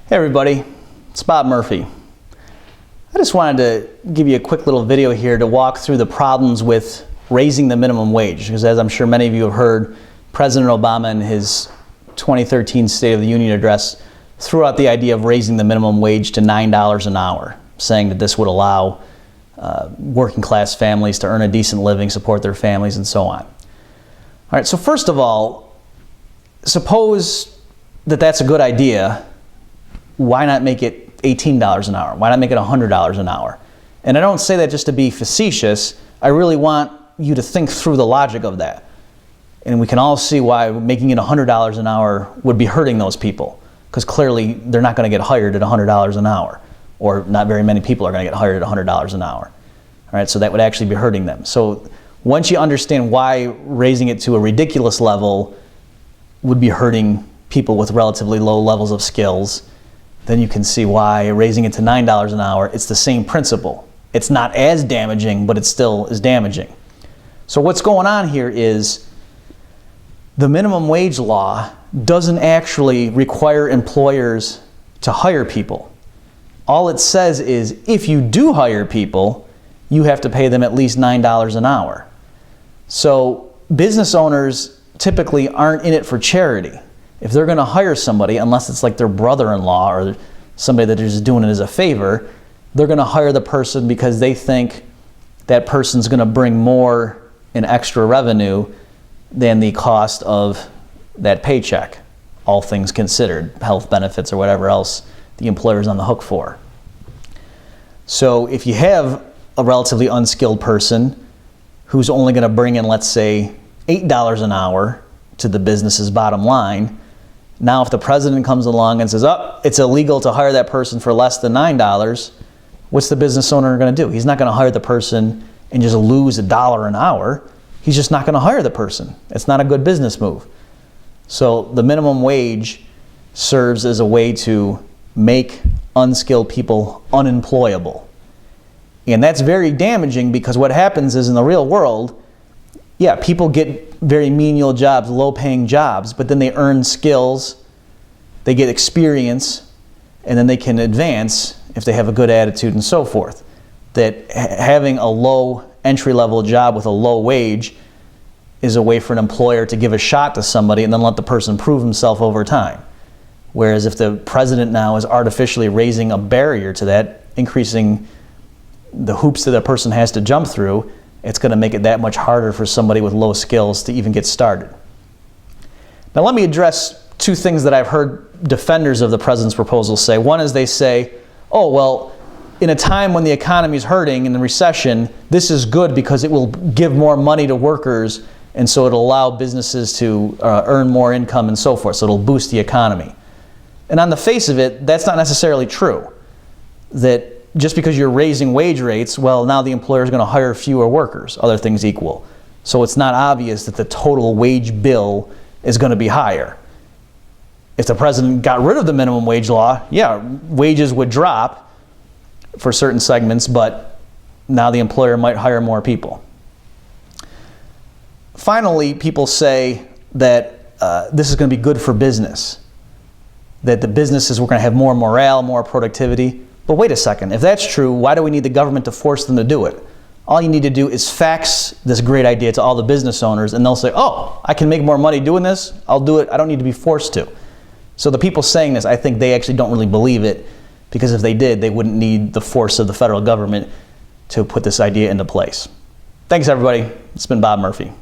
Hey everybody, it's Bob Murphy. I just wanted to give you a quick little video here to walk through the problems with raising the minimum wage, because as I'm sure many of you have heard, President Obama in his 2013 State of the Union address threw out the idea of raising the minimum wage to $9 an hour, saying that this would allow working class families to earn a decent living, support their families, and so on. All right, so first of all, suppose that that's a good idea. Why not make it $18 an hour? Why not make it $100 an hour? And I don't say that just to be facetious. I really want you to think through the logic of that. And we can all see why making it $100 an hour would be hurting those people, because clearly they're not going to get hired at $100 an hour, or not very many people are going to get hired at $100 an hour. All right, so that would actually be hurting them. So once you understand why raising it to a ridiculous level would be hurting people with relatively low levels of skills, then you can see why raising it to $9 an hour, it's the same principle. It's not as damaging, but it still is damaging. So what's going on here is the minimum wage law doesn't actually require employers to hire people. All it says is if you do hire people, you have to pay them at least $9 an hour. So business owners typically aren't in it for charity. If they're going to hire somebody, unless it's like their brother-in-law or somebody that they're just doing it as a favor, they're going to hire the person because they think that person's going to bring more in extra revenue than the cost of that paycheck, all things considered, health benefits or whatever else the employer's on the hook for. So if you have a relatively unskilled person who's only going to bring in, let's say, $8 an hour to the business's bottom line, now if the president comes along and says, oh, it's illegal to hire that person for less than $9, what's the business owner going to do? He's not going to hire the person and just lose $1 an hour. He's just not going to hire the person. It's not a good business move. So the minimum wage serves as a way to make unskilled people unemployable. And that's very damaging, because what happens is in the real world, yeah, people get very menial jobs, low-paying jobs, but then they earn skills, they get experience, and then they can advance if they have a good attitude and so forth. That having a low entry-level job with a low wage is a way for an employer to give a shot to somebody and then let the person prove himself over time. Whereas if the president now is artificially raising a barrier to that, increasing the hoops that a person has to jump through, it's going to make it that much harder for somebody with low skills to even get started. Now let me address two things that I've heard defenders of the president's proposal say. One is they say, oh, well, in a time when the economy is hurting, in the recession, this is good because it will give more money to workers, and so it'll allow businesses to earn more income and so forth, so it'll boost the economy. And on the face of it, that's not necessarily true. That just because you're raising wage rates, well, now the employer is going to hire fewer workers, other things equal. So it's not obvious that the total wage bill is going to be higher. If the president got rid of the minimum wage law, yeah, wages would drop for certain segments, but now the employer might hire more people. Finally, people say that this is going to be good for business, that the businesses were going to have more morale, more productivity. But wait a second, if that's true, why do we need the government to force them to do it? All you need to do is fax this great idea to all the business owners, and they'll say, oh, I can make more money doing this, I'll do it, I don't need to be forced to. So the people saying this, I think they actually don't really believe it, because if they did, they wouldn't need the force of the federal government to put this idea into place. Thanks everybody, it's been Bob Murphy.